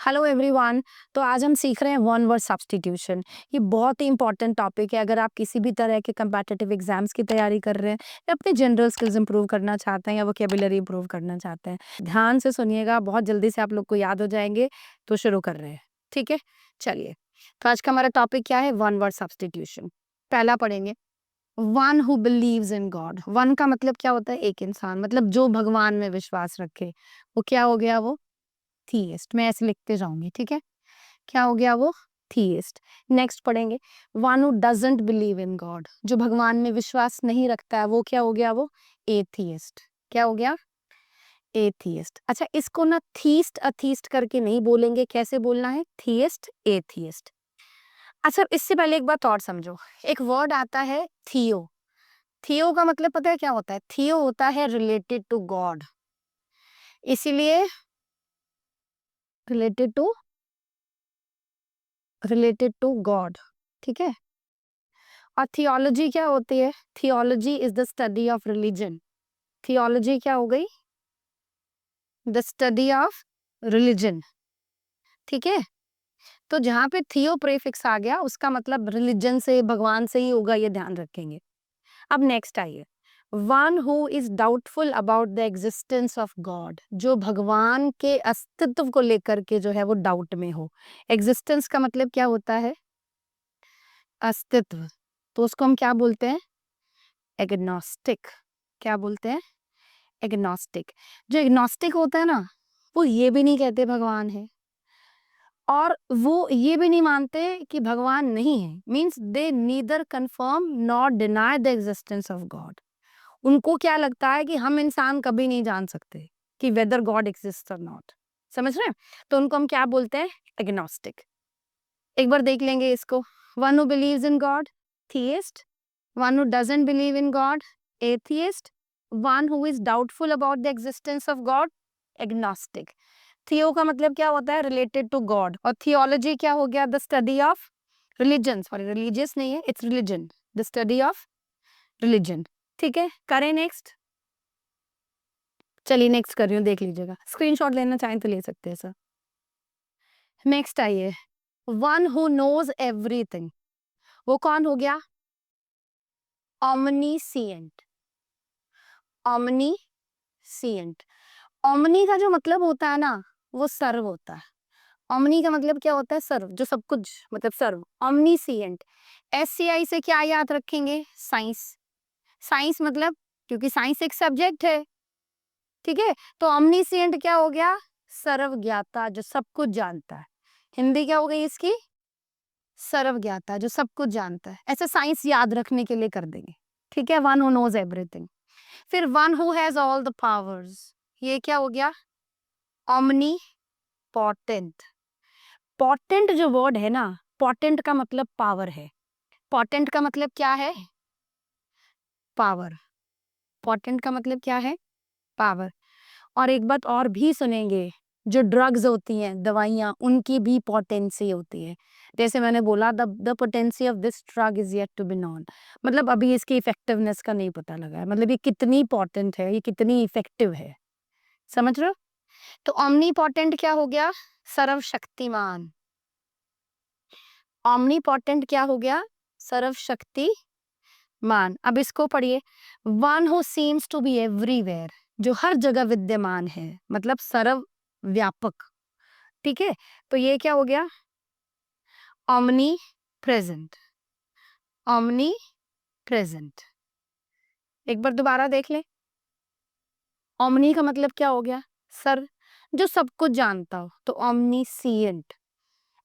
Hello everyone. तो आज हम सीख रहे हैं वन वर्ड सब्स्टिट्यूशन। ये बहुत ही इंपॉर्टेंट टॉपिक है अगर आप किसी भी तरह के कंपेटिटिव एग्जाम्स की तैयारी कर रहे हैं या अपने जनरल स्किल्स इंप्रूव करना चाहते हैं या वोकेबुलरी इंप्रूव करना चाहते हैं। ध्यान से सुनिएगा, बहुत जल्दी से आप लोग को याद हो जाएंगे। तो शुरू कर रहे हैं, ठीक है? चलिए, तो आज का हमारा टॉपिक क्या है? One word substitution. पहला पढ़ेंगे, one who believes in God. One का मतलब क्या होता है? एक इंसान, मतलब जो भगवान में विश्वास रखे। वो क्या हो गया? वो थीइस्ट। मैं ऐसे लिखते जाऊंगी, ठीक है? क्या हो गया? वो थीइस्ट। नेक्स्ट पढ़ेंगे, one who doesn't believe in God. जो भगवान में विश्वास नहीं रखता है, वो क्या हो गया? वो एथीइस्ट। क्या हो गया? एथीइस्ट। अच्छा, इसको ना थीस्ट अथीस्ट करके नहीं बोलेंगे, कैसे बोलना है? थीइस्ट एथीइस्ट। अच्छा, इससे पहले एक बात और समझो। एक वर्ड आता है थियो। थियो का मतलब पता है क्या होता है? थियो होता है रिलेटेड टू गॉड, इसीलिए रिलेटेड टू गॉड, ठीक है? और थियोलॉजी क्या होती है? Theology is the study of religion. Theology क्या हो गई? द स्टडी ऑफ रिलीजन, ठीक है? तो जहां पे थियो प्रीफिक्स आ गया, उसका मतलब रिलीजन से, भगवान से ही होगा, ये ध्यान रखेंगे। अब नेक्स्ट आइए, one who is doubtful about the existence of God. जो भगवान के अस्तित्व को लेकर के जो है वो डाउट में हो। एग्जिस्टेंस का मतलब क्या होता है? अस्तित्व। तो उसको हम क्या बोलते हैं? एग्नोस्टिक। क्या बोलते हैं? एग्नोस्टिक। जो एग्नोस्टिक होता है ना, वो ये भी नहीं कहते भगवान है, और वो ये भी नहीं मानते कि भगवान नहीं है। Means they neither confirm not deny the existence of God. उनको क्या लगता है कि हम इंसान कभी नहीं जान सकते कि वेदर गॉड एग्जिस्ट और नॉट। समझ रहे हैं? तो उनको हम क्या बोलते हैं? एग्नोस्टिक। एक बार देख लेंगे इसको। One who believes in God, theist. One who doesn't believe in God, atheist. One who is doubtful about the existence of God, agnostic. Theo का मतलब क्या होता है? Related to God. और थियोलॉजी क्या हो गया? The study of religion. Sorry, religious नहीं है, it's religion. The study of religion, ठीक है? करें नेक्स्ट। चलिए नेक्स्ट कर रही हूँ, देख लीजिएगा। स्क्रीनशॉट लेना चाहें तो ले सकते हैं सर। नेक्स्ट आइए, वन हु नोज एवरीथिंग। वो कौन हो गया? ऑमनीसिएंट। ऑमनीसिएंट। ओमनी का जो मतलब होता है ना, वो सर्व होता है। ओमनी का मतलब क्या होता है? सर्व, जो सब कुछ, मतलब सर्व। ओमनीसिएंट। एससीआई से क्या याद रखेंगे? साइंस। साइंस मतलब, क्योंकि साइंस एक सब्जेक्ट है, ठीक है? तो ओमनीसिएंट क्या हो गया? सर्वज्ञाता, जो सब कुछ जानता है। हिंदी क्या हो गई इसकी? सर्वज्ञाता, जो सब कुछ जानता है। ऐसे साइंस याद रखने के लिए कर देंगे, ठीक है? One who knows everything. फिर one who has all the powers. ये क्या हो गया? Omnipotent. पोटेंट जो वर्ड है ना, पोटेंट का मतलब पावर है। पोटेंट का मतलब क्या है? पावर। पोटेंट का मतलब क्या है? पावर। और एक बात और भी सुनेंगे, जो ड्रग्स होती हैं, दवाइयाँ, उनकी भी पोटेंसी होती है। जैसे मैंने बोला, the potency of this drug is yet to be known. मतलब अभी इसकी इफेक्टिवनेस का नहीं पता लगा है, मतलब ये कितनी पोटेंट है, ये कितनी इफेक्टिव है। समझ रहे हो? तो ओमनी पोटेंट क्या हो गया? सर्वशक्तिमान। ओमनी पोटेंट क्या हो गया? सर्वशक्तिमान। अब इसको पढ़िए, one who seems to be everywhere. जो हर जगह विद्यमान है, मतलब सर्व व्यापक, ठीक है? तो ये क्या हो गया? Omni present. Omni present. एक बार दोबारा देख ले। ओमनी का मतलब क्या हो गया? सर, जो सब कुछ जानता हो, तो ओमनीसिएंट।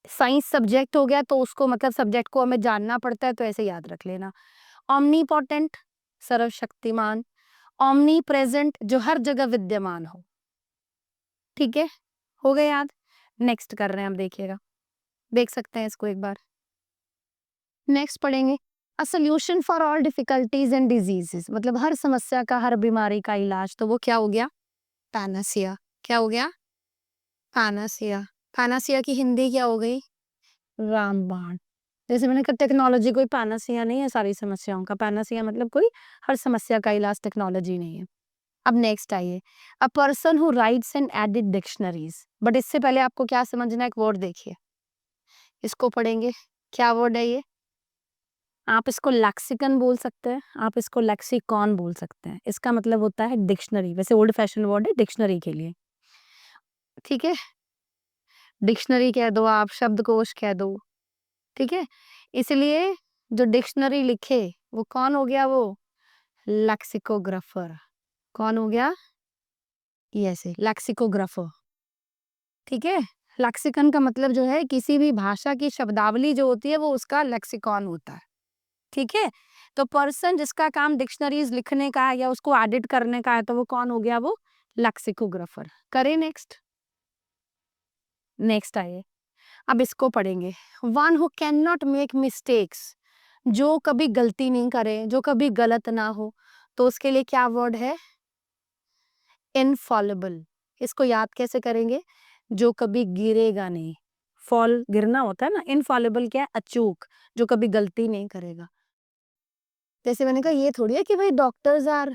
साइंस सब्जेक्ट हो गया, तो उसको मतलब सब्जेक्ट को हमें जानना पड़ता है, तो ऐसे याद रख लेना। ओमनीपोटेंट, सर्वशक्तिमान। ओमनी प्रेजेंट, जो हर जगह विद्यमान हो, ठीक है? हो गए याद? नेक्स्ट कर रहे हैं हम, देखिएगा, देख सकते हैं इसको एक बार। नेक्स्ट पढ़ेंगे, a solution for all difficulties and diseases. मतलब हर समस्या का, हर बीमारी का इलाज। तो वो क्या हो गया? पैनासिया। क्या हो गया? पैनासिया। पैनासिया की हिंदी क्या हो गई? रामबाण। जैसे मैंने कहा, टेक्नोलॉजी कोई पैनासिया नहीं है सारी समस्याओं का। पैनासिया मतलब कोई हर समस्या का इलाज टेक्नोलॉजी नहीं है। अब नेक्स्ट आइए, अ person who rights and edit dictionaries. But इससे पहले आपको क्या समझना है, एक वर्ड देखिए, इसको पढ़ेंगे। क्या वर्ड है ये? आप इसको लेक्सिकन बोल सकते हैं, आप इसको लेक्सिकॉन बोल सकते हैं। इसका मतलब होता है डिक्शनरी, वैसे ओल्ड फैशन वर्ड है डिक्शनरी के लिए, ठीक है? डिक्शनरी कह दो, आप शब्दकोश कह दो, ठीक है? इसलिए जो डिक्शनरी लिखे वो कौन हो गया? वो लेक्सिकोग्राफर। कौन हो गया? यस, लेक्सिकोग्राफर, ठीक है? लेक्सिकन का मतलब जो है किसी भी भाषा की शब्दावली जो होती है वो उसका लेक्सिकॉन होता है, ठीक है? तो पर्सन जिसका काम डिक्शनरीज लिखने का है या उसको एडिट करने का है, तो वो कौन हो गया? वो लेक्सिकोग्राफर। करें नेक्स्ट। नेक्स्ट आइए, अब इसको पढ़ेंगे। One who can not make mistakes, जो कभी गलती नहीं करे, जो कभी गलत ना हो, तो उसके लिए क्या वर्ड है? इनफॉलिबल। इसको याद कैसे करेंगे? जो कभी गिरेगा नहीं, फॉल गिरना होता है ना, इनफॉलिबल क्या है? अचूक, जो कभी गलती नहीं करेगा। जैसे मैंने कहा ये थोड़ी है कि भाई डॉक्टर्स आर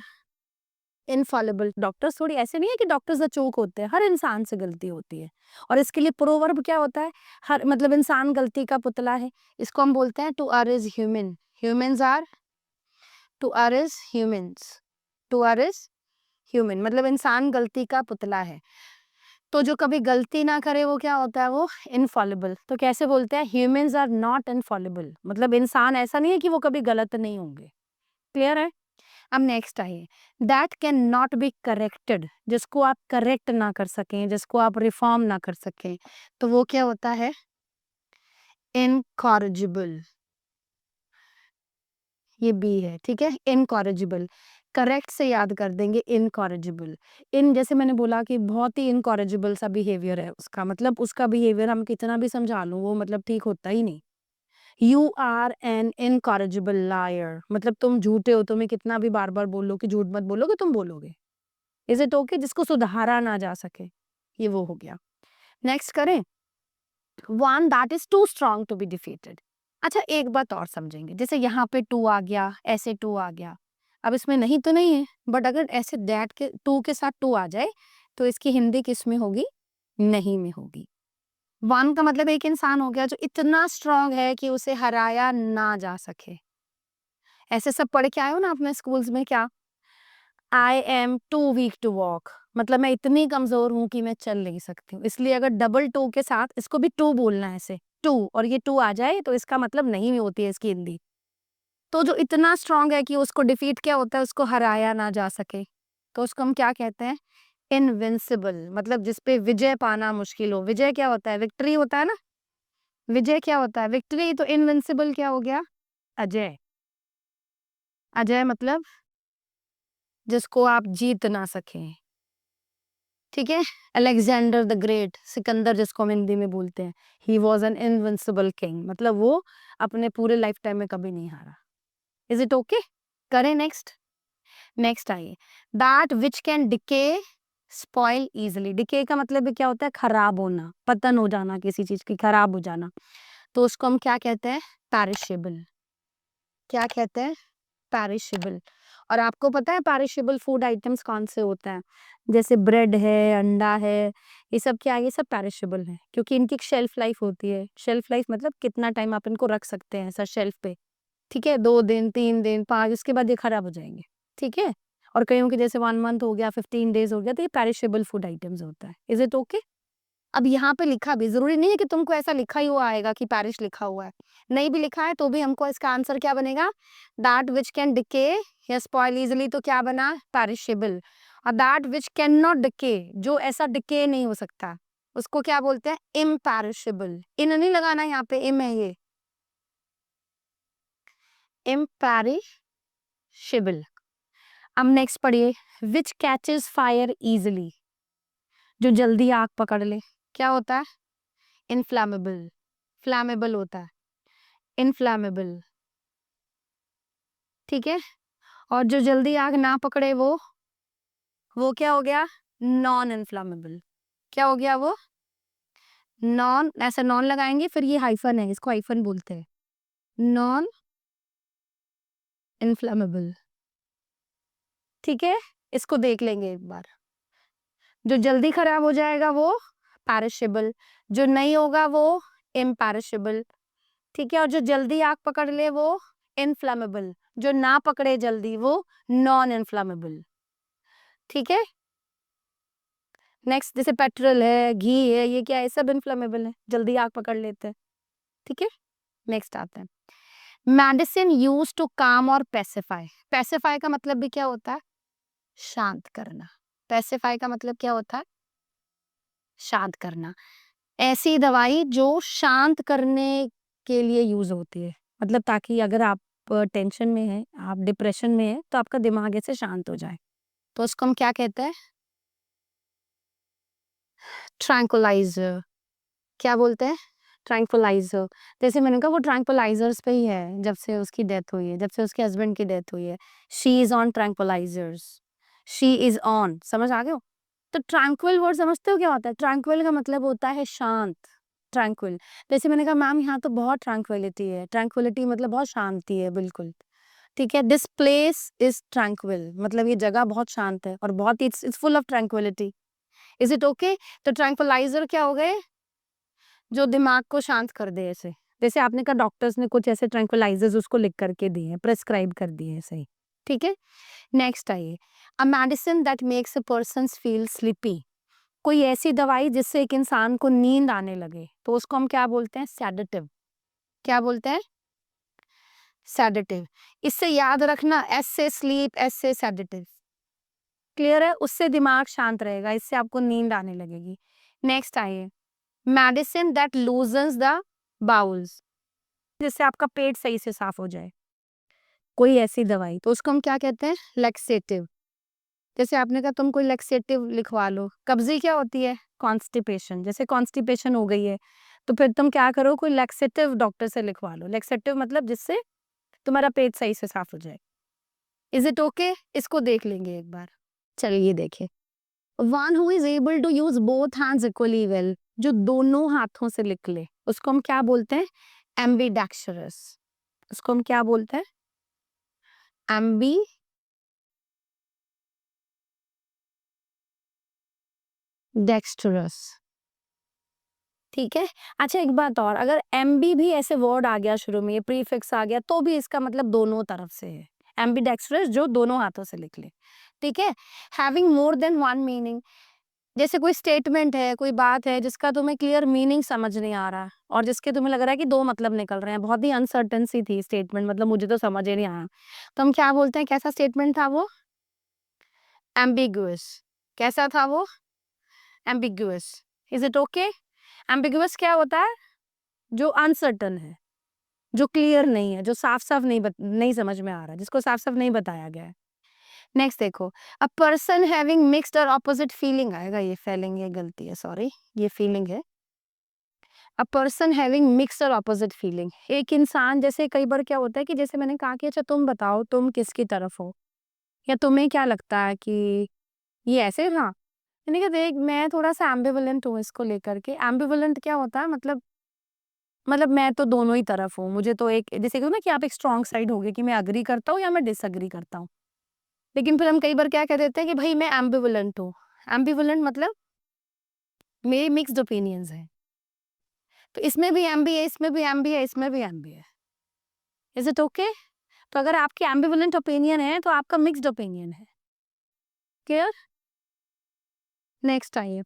इनफॉलिबल, डॉक्टर्स थोड़ी ऐसे नहीं है कि डॉक्टर्स अचूक होते हैं, हर इंसान से गलती होती है। और इसके लिए प्रोवर्ब क्या होता है? हर मतलब इंसान गलती का पुतला है, इसको हम बोलते हैं to err is human, humans err, to err is humans, to err is human, मतलब इंसान गलती का पुतला है। तो जो कभी गलती ना करे वो क्या होता है? वो इनफॉलिबल। तो कैसे बोलते हैं? ह्यूमंस आर नॉट इनफॉलिबल, मतलब इंसान ऐसा नहीं है कि वो कभी गलत नहीं होंगे। क्लियर है? अब नेक्स्ट आइए, that can not be corrected, जिसको आप करेक्ट ना कर सकें, जिसको आप रिफॉर्म ना कर सकें, तो वो क्या होता है? इनकॉरिजिबल। ये बी है, ठीक है? इनकॉरिजिबल, करेक्ट से याद कर देंगे, इनकॉरिजिबल। इन जैसे मैंने बोला कि बहुत ही इनकॉरिजिबल सा बिहेवियर है उसका, मतलब उसका बिहेवियर हम कितना भी समझा लूं वो मतलब ठीक होता ही नहीं। You are an incorrigible liar, मतलब तुम झूठे हो, तुम्हें कितना भी बार बार बोलो कि झूठ मत बोलोगे, तुम बोलोगे। Is it okay? जिसको सुधारा ना जा सके, ये वो हो गया। नेक्स्ट करें, one that is too strong to be defeated. अच्छा, एक बात और समझेंगे, जैसे यहाँ पे टू आ गया, ऐसे टू आ गया, अब इसमें नहीं तो नहीं है, बट अगर ऐसे दैट के टू के साथ टू आ जाए तो इसकी हिंदी किस में होगी? नहीं में होगी। वन का मतलब एक इंसान हो गया जो इतना स्ट्रांग है कि उसे हराया ना जा सके। ऐसे सब पढ़ के आए हो ना अपने स्कूल्स में, क्या? I am too weak to walk, मतलब मैं इतनी कमजोर हूं कि मैं चल नहीं सकती हूँ। इसलिए अगर डबल टू के साथ इसको भी टू बोलना है, ऐसे टू और ये टू आ जाए तो इसका मतलब नहीं में होती है इसकी हिंदी। तो जो इतना स्ट्रांग है कि उसको डिफीट क्या होता है? उसको हराया ना जा सके, तो उसको हम क्या कहते हैं? इनविंसिबल, मतलब जिसपे विजय पाना मुश्किल हो। विजय क्या होता है? विक्ट्री होता है ना। विजय क्या होता है? विक्ट्री। तो इनविंसिबल क्या हो गया? अजय। अजय मतलब जिसको आप जीत ना सकें, ठीक है? अलेक्जेंडर द ग्रेट, सिकंदर जिसको हम हिंदी में बोलते हैं, he was an invincible king, मतलब वो अपने पूरे लाइफ टाइम में कभी नहीं हारा। Is it okay? करें नेक्स्ट। नेक्स्ट आइए, that which can decay spoil easily. Decay का मतलब भी क्या होता है? खराब होना, पतन हो जाना, किसी चीज की खराब हो जाना। तो उसको हम क्या कहते हैं? पैरिशेबल। क्या कहते हैं? पैरिशेबल। और आपको पता है पैरिशेबल फूड आइटम्स कौन से होते हैं? जैसे ब्रेड है, अंडा है, ये सब क्या है? ये सब पैरिशेबल है, क्योंकि इनकी एक शेल्फ लाइफ होती है। शेल्फ लाइफ मतलब कितना टाइम आप इनको रख सकते हैं ऐसा शेल्फ पे, ठीक है? 2 दिन, 3 दिन, 5, इसके बाद ये खराब हो जाएंगे, ठीक है? और कईयों के जैसे 1 मंथ हो गया, 15 डेज हो गया, तो ये पैरिशेबल फूड आइटम्स होता है। Is it okay? अब यहाँ पे लिखा भी जरूरी नहीं है कि तुमको ऐसा लिखा ही हुआ आएगा कि पैरिश लिखा हुआ है। नहीं भी लिखा है तो भी हमको इसका आंसर क्या बनेगा? दैट विच कैन डिके या स्पॉइल इजिली, तो क्या बना? पैरिशेबल। और that which can not decay, जो ऐसा डिके नहीं हो सकता, उसको क्या बोलते हैं? इम्पैरिशेबल। इन नहीं लगाना, यहाँ पे इम है, ये इम्पैरिशेबल। अब नेक्स्ट पढ़िए, विच कैचेस फायर इजिली, जो जल्दी आग पकड़ ले, क्या होता है? इनफ्लैमेबल। फ्लैमेबल होता है, इनफ्लैमेबल, ठीक है? और जो जल्दी आग ना पकड़े वो क्या हो गया? नॉन इनफ्लैमेबल। क्या हो गया वो? नॉन, ऐसा नॉन लगाएंगे, फिर ये हाइफन है, इसको हाइफन बोलते हैं, नॉन इनफ्लैमेबल, ठीक है? इसको देख लेंगे एक बार। जो जल्दी खराब हो जाएगा वो पैरिशेबल, जो नहीं होगा वो इम्पैरिशेबल, ठीक है। और जो जल्दी आग पकड़ ले वो इनफ्लेमेबल, जो ना पकड़े जल्दी वो नॉन इनफ्लेमेबल, ठीक है। नेक्स्ट, जैसे पेट्रोल है, घी है, ये क्या है, सब इनफ्लेमेबल है, जल्दी आग पकड़ लेते हैं, ठीक है। नेक्स्ट आते हैं, मेडिसिन यूज टू काम और पेसिफाई। पेसिफाई का मतलब भी क्या होता है, शांत करना। पेसिफाई का मतलब क्या होता है, शांत करना। ऐसी दवाई जो शांत करने के लिए यूज होती है, मतलब ताकि अगर आप टेंशन में है, आप डिप्रेशन में है, तो आपका दिमाग ऐसे शांत हो जाए, तो उसको हम क्या कहते हैं, ट्रैंकुलाइजर। क्या बोलते हैं, ट्रैंकुलाइजर। जैसे मैंने कहा वो ट्रैंकुलाइजर्स पे ही है, जब से उसकी डेथ हुई है, जब से उसके हस्बैंड की डेथ हुई है, she is on tranquillisers, she is on, समझ आ गए हो। तो ट्रैंक्विल वर्ड समझते हो क्या होता है, ट्रैंक्विल का मतलब होता है शांत, ट्रैंक्विल। जैसे मैंने कहा मैम यहाँ तो बहुत ट्रैंक्विलिटी है, ट्रैंक्विलिटी मतलब बहुत शांति है, बिल्कुल, ठीक है। दिस प्लेस इज ट्रैंक्विल, मतलब ये जगह बहुत शांत है और बहुत it's full of tranquillity. Is it okay. तो ट्रैंक्विलाइजर क्या हो गए, जो दिमाग को शांत कर दे ऐसे। जैसे आपने कहा डॉक्टर्स ने कुछ ऐसे ट्रैंक्विलाइजर्स उसको लिख करके दिए हैं, प्रेस्क्राइब कर दिए हैं, सही, ठीक है। नेक्स्ट आइए, a medicine that makes a person feel sleepy. कोई ऐसी दवाई जिससे एक इंसान को नींद आने लगे, तो उसको हम क्या बोलते हैं, सेडेटिव। क्या बोलते हैं, सेडेटिव। इससे याद रखना, एस से स्लीप, एस से सेडेटिव, क्लियर है। उससे दिमाग शांत रहेगा, इससे आपको नींद आने लगेगी। नेक्स्ट आइए, medicine that loosens the bowls, जिससे आपका पेट सही से साफ हो जाए, कोई ऐसी दवाई, तो उसको हम क्या कहते हैं, लेक्सेटिव। जैसे आपने कहा तुम कोई लेक्सेटिव लिखवा लो, कब्जी क्या होती है, कॉन्स्टिपेशन, जैसे कॉन्स्टिपेशन हो गई है, तो फिर तुम क्या करो, कोई लेक्सेटिव डॉक्टर से लिखवा लो। लेक्सेटिव मतलब जिससे तुम्हारा पेट सही से साफ हो जाए। इज इट ओके, इसको देख लेंगे एक बार। चलिए देखिए, one who is able to use both hands equally well, जो दोनों हाथों से लिख ले, उसको हम क्या बोलते हैं, एम्बीडेक्स्ट्रस। उसको हम क्या बोलते हैं, एम्बी डेक्स्ट्रस, ठीक है। अच्छा एक बात और, अगर एमबी भी ऐसे वर्ड आ गया शुरू में, ये प्रीफिक्स आ गया, तो भी इसका मतलब दोनों तरफ से है, एम्बीडेक्स्ट्रस, जो दोनों हाथों से लिख ले, ठीक है। Having more than one meaning, जैसे कोई स्टेटमेंट है, कोई बात है जिसका तुम्हें क्लियर मीनिंग समझ नहीं आ रहा और जिसके तुम्हें लग रहा है कि दो मतलब निकल रहे हैं, बहुत ही अनसर्टन सी थी स्टेटमेंट, मतलब मुझे तो समझ ही नहीं आया, तो हम क्या बोलते हैं, कैसा स्टेटमेंट था वो, एम्बिगुअस। कैसा था वो, ambiguous. Is it okay. Ambiguous क्या होता है, जो अनसर्टन है, जो क्लियर नहीं है, जो साफ साफ नहीं समझ में आ रहा, जिसको साफ साफ नहीं बताया गया है। नेक्स्ट देखो, अ पर्सन हैविंग मिक्स्ड और ऑपोजिट फीलिंग आएगा, ये फीलिंग, ये गलती है, सॉरी, ये फीलिंग है। अ पर्सन हैविंग मिक्स्ड और ऑपोजिट फीलिंग, एक इंसान, जैसे कई बार क्या होता है कि जैसे मैंने कहा कि अच्छा तुम बताओ तुम किसकी तरफ हो, या तुम्हें क्या लगता है कि ये ऐसे, हाँ, मैंने कहा देख मैं थोड़ा सा एम्बिवलेंट हूँ इसको लेकर के। एम्बिवलेंट क्या होता है, मतलब मैं तो दोनों ही तरफ हूँ, मुझे तो एक, जैसे कि ना कि आप एक स्ट्रॉन्ग साइड हो गए कि मैं अग्री करता हूँ या मैं डिसअग्री करता हूँ, लेकिन फिर हम कई बार क्या कह देते हैं कि भाई मैं एम्बिवलेंट हूँ। एम्बिवलेंट मतलब मेरे मिक्स्ड ओपिनियंस हैं, तो इसमें भी एम्बी है, इसमें भी एम्बी है, इसमें भी एम्बी है। Is it okay. तो अगर आपकी एम्बिवलेंट ओपिनियन है तो आपका मिक्स्ड ओपिनियन है, क्लियर। नेक्स्ट आइए,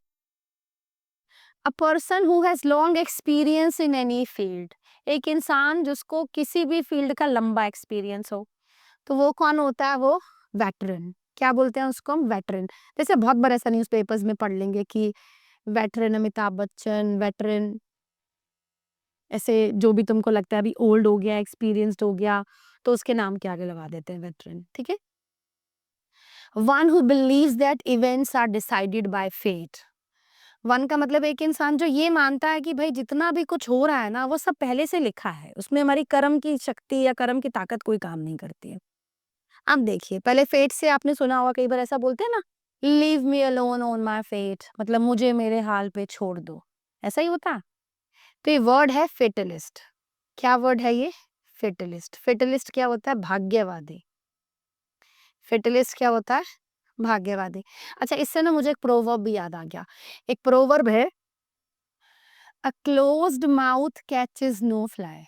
अ person who has long experience in any field, एक इंसान जिसको किसी भी फील्ड का लंबा एक्सपीरियंस हो, तो वो कौन होता है, वो वेटरन। क्या बोलते हैं उसको हम, वेटरन। जैसे बहुत बार ऐसा न्यूज़पेपर्स में पढ़ लेंगे कि वेटरन अमिताभ बच्चन, वेटरन, ऐसे जो भी तुमको लगता है अभी ओल्ड हो गया, एक्सपीरियंस्ड हो गया, तो उसके नाम के आगे लगा देते हैं वेटरन, ठीक है। One who believes that events are decided by fate, one का मतलब एक इंसान जो ये मानता है कि भाई जितना भी कुछ हो रहा है ना, वो सब पहले से लिखा है, उसमें हमारी कर्म की शक्ति या कर्म की ताकत कोई काम नहीं करती है। अब देखिए, पहले फेट से आपने सुना होगा, कई बार ऐसा बोलते हैं ना, leave me alone on my fate, मतलब मुझे मेरे हाल पे छोड़ दो, ऐसा ही होता है। तो ये वर्ड है फेटलिस्ट। क्या वर्ड है ये, फेटलिस्ट। फेटलिस्ट क्या होता है, भाग्यवादी। फेटलिस्ट क्या होता है, भाग्यवादी। अच्छा, इससे ना मुझे एक प्रोवर्ब भी याद आ गया। एक प्रोवर्ब है, a closed mouth catches no fly.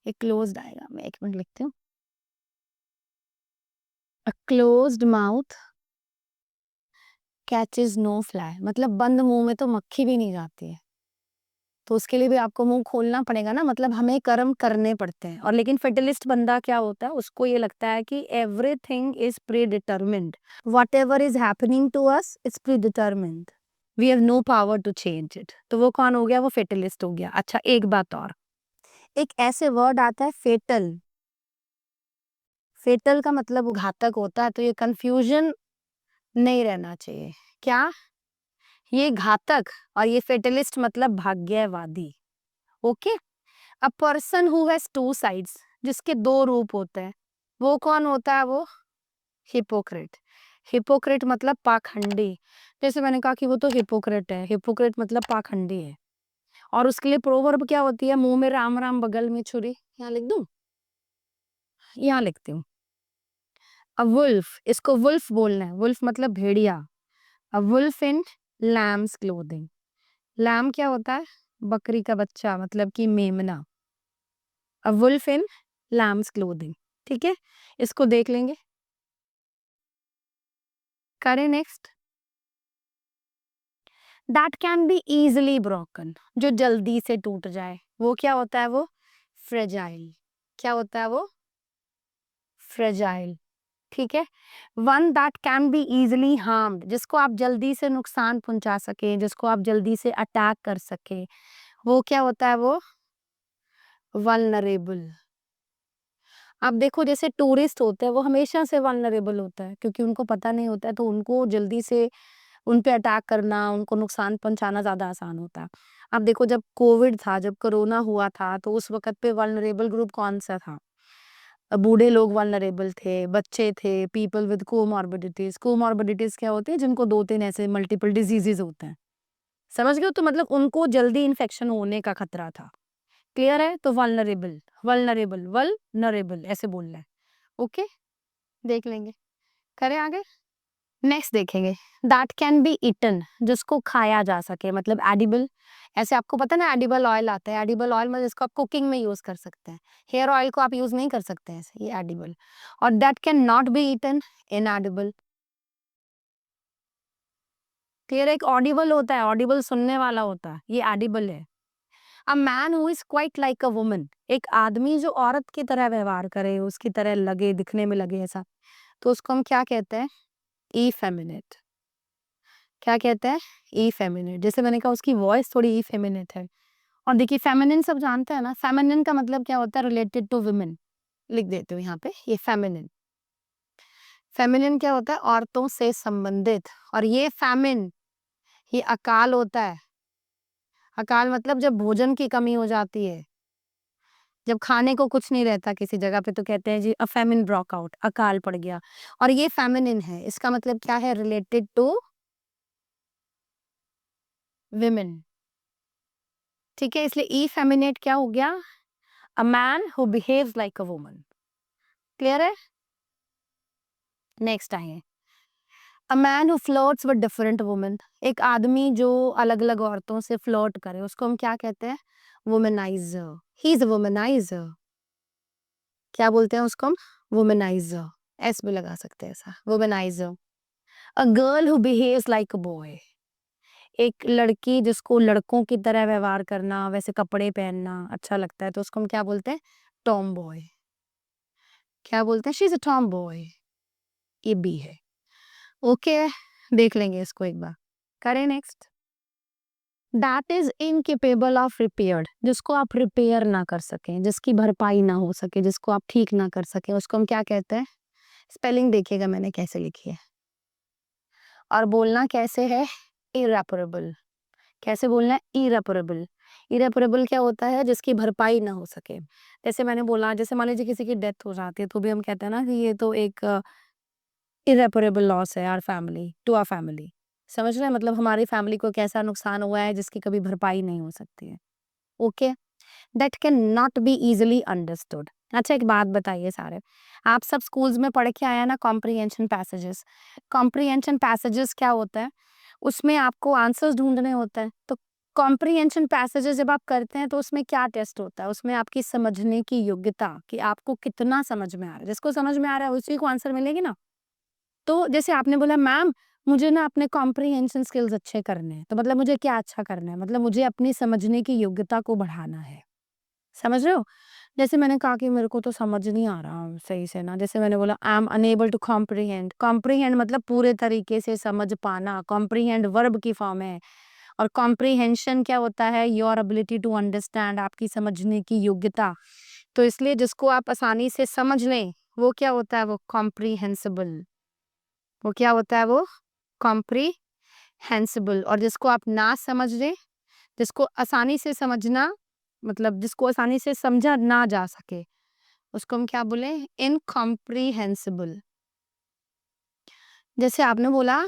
ये क्लोज्ड आएगा, मैं 1 मिनट लिखती हूँ। A closed mouth catches no fly, मतलब बंद मुंह में तो मक्खी भी नहीं जाती है। तो उसके लिए भी आपको मुंह खोलना पड़ेगा ना, मतलब हमें कर्म करने पड़ते हैं। और लेकिन फेटलिस्ट बंदा क्या होता है, उसको ये लगता है कि everything is predetermined, whatever is happening to us it's predetermined, we have no power to change it. तो वो कौन हो गया, वो फेटलिस्ट हो गया। अच्छा, एक बात और, एक ऐसे वर्ड आता है फेटल। फेटल का मतलब वो घातक होता है, तो ये कंफ्यूजन नहीं रहना चाहिए। क्या, ये घातक और ये फेटलिस्ट मतलब भाग्यवादी। Okay. A person who has two sides, जिसके दो रूप होते हैं, वो कौन होता है, वो हिपोक्रेट। हिपोक्रेट मतलब पाखंडी। जैसे मैंने कहा कि वो तो हिपोक्रेट है, हिपोक्रेट मतलब पाखंडी है। और उसके लिए प्रोवर्ब क्या होती है, मुंह में राम राम बगल में छुरी। यहाँ लिख दूं, यहाँ लिखती हूँ। अ वुल्फ, इसको वुल्फ बोलना है, वुल्फ मतलब भेड़िया। A wolf in lamps clothing. Lamb क्या होता है, बकरी का बच्चा, मतलब कि मेमना। अ वुल्फ इन लैम्स क्लोथिंग। ठीक है, इसको देख लेंगे। करें next. That can be easily broken, जो जल्दी से टूट जाए, वो क्या होता है, वो फ्रेजाइल। क्या होता है, वो फ्रेजाइल। ठीक है। One that can be easily harmed, जिसको आप जल्दी से नुकसान पहुंचा सके, जिसको आप जल्दी से अटैक कर सके, वो क्या होता है, वो वल्नरेबल। आप देखो, जैसे टूरिस्ट होते हैं वो हमेशा से वल्नरेबल होता है, क्योंकि उनको पता नहीं होता है, तो उनको जल्दी से उन पे अटैक करना, उनको नुकसान पहुंचाना ज़्यादा आसान होता है। अब देखो, जब कोविड था, जब कोरोना हुआ था, तो उस वक़्त पे वल्नरेबल ग्रुप कौन-सा था? बूढ़े लोग वल्नरेबल थे, बच्चे थे, पीपल विद कोमॉर्बिडिटीज़। कोमॉर्बिडिटीज़ क्या होती है? जिनको 2-3 ऐसे मल्टीपल डिसीज़ेज़ होते हैं। समझ गए हो? तो मतलब उनको जल्दी इन्फेक्शन होने का खतरा था। क्लियर है? तो वल्नरेबल, वल्नरेबल, वल्नरेबल ऐसे बोलना है। ओके? देख लेंगे। करें आगे? नेक्स्ट देखेंगे, दैट कैन बी ईटन, जिसको खाया जा सके, मतलब एडिबल। ऐसे आपको पता है ना, एडिबल ऑयल आता है, एडिबल ऑयल मतलब जिसको आप कुकिंग में यूज कर सकते हैं। हेयर ऑयल को आप यूज नहीं कर सकते हैं ऐसे, ये एडिबल। और that can not be eaten, inedible. फिर एक ऑडिबल होता है, ऑडिबल सुनने वाला होता है, ये एडिबल है। A man who is quite like a woman, एक आदमी जो औरत की तरह व्यवहार करे, उसकी तरह लगे, दिखने में लगे ऐसा, तो उसको हम क्या कहते हैं, इफेमिनेट। क्या कहते हैं, इफेमिनेट। जैसे मैंने कहा उसकी वॉइस थोड़ी इफेमिनेट है। और देखिए, फेमिनिन सब जानते हैं ना, फेमिनिन का मतलब क्या होता है, रिलेटेड टू वुमेन। लिख देती हूँ यहाँ पे, ये फेमिनिन। फेमिनिन क्या होता है, औरतों से संबंधित। और ये फैमिन, ये अकाल होता है। अकाल मतलब जब भोजन की कमी हो जाती है, जब खाने को कुछ नहीं रहता किसी जगह पे, तो कहते हैं जी अ फेमिन ब्रोक आउट, अकाल पड़ गया। और ये फेमिनिन है, इसका मतलब क्या है, रिलेटेड टू विमेन। ठीक है, इसलिए ई फेमिनेट क्या हो गया, a man who behaves like a woman. Clear है? नेक्स्ट आइए, a man who flirts with different women, एक आदमी जो अलग अलग औरतों से फ्लर्ट करे, उसको हम क्या कहते हैं, womaniser. He is a womaniser. क्या बोलते हैं उसको हम, वुमेनाइजर। एस भी लगा सकते हैं ऐसा, womaniser. A girl who behaves like a boy, एक लड़की जिसको लड़कों की तरह व्यवहार करना, वैसे कपड़े पहनना अच्छा लगता है, तो उसको हम क्या बोलते हैं, टॉम बॉय। क्या बोलते हैं, she is a Tom boy. ये बी है। ओके, देख लेंगे इसको एक बार। करें next. That is incapable of repair, जिसको आप रिपेयर ना कर सकें, जिसकी भरपाई ना हो सके, जिसको आप ठीक ना कर सकें, उसको हम क्या कहते हैं। स्पेलिंग देखिएगा मैंने कैसे लिखी है, और बोलना कैसे है, इरेपरेबल। कैसे बोलना है, इरेपरेबल। इरेपरेबल क्या होता है, जिसकी भरपाई ना हो सके। जैसे मैंने बोला, जैसे मान लीजिए किसी की डेथ हो जाती है, तो भी हम कहते हैं ना कि ये तो एक इरेपरेबल लॉस है our family, to our family. समझ रहे हैं, मतलब हमारी फैमिली को कैसा नुकसान हुआ है जिसकी कभी भरपाई नहीं हो सकती है। Okay, that can not be easily understood, अच्छा एक बात बताइए सारे, आप सब स्कूल्स में पढ़ के आए हैं ना कॉम्प्रिहेंशन पैसेजेस। कॉम्प्रिहेंशन पैसेजेस क्या होता है? उसमें आपको आंसर्स ढूँढने होते हैं। तो कॉम्प्रिहेंशन पैसेजेस जब आप करते हैं तो उसमें क्या टेस्ट होता है? उसमें आपकी समझने की योग्यता कि आपको कितना समझ में आ रहा है। जिसको समझ में आ रहा है उसी को आंसर मिलेगी ना। तो जैसे आपने बोला मैम मुझे ना अपने कॉम्प्रिहेंशन स्किल्स अच्छे करने हैं। तो मतलब मुझे क्या अच्छा करना है? मतलब मुझे अपनी समझने की योग्यता को बढ़ाना है। समझ रहे हो? जैसे मैंने कहा कि मेरे को तो समझ नहीं आ रहा सही से ना, जैसे मैंने बोला I am unable to comprehend. Comprehend मतलब पूरे तरीके से समझ पाना, कॉम्प्रिहेंड वर्ब की फॉर्म है। और कॉम्प्रिहेंशन क्या होता है? योर एबिलिटी टू अंडरस्टैंड, आपकी समझने की योग्यता। तो इसलिए जिसको आप आसानी से समझ लें वो क्या होता है? वो कॉम्प्रिहेंसिबल। वो क्या होता है? वो कॉम्प्रिहेंसिबल। और जिसको आप ना समझ लें, जिसको आसानी से समझना मतलब जिसको आसानी से समझा ना जा सके, उसको हम क्या बोले? इनकॉम्प्रिहेंसिबल। जैसे आपने बोला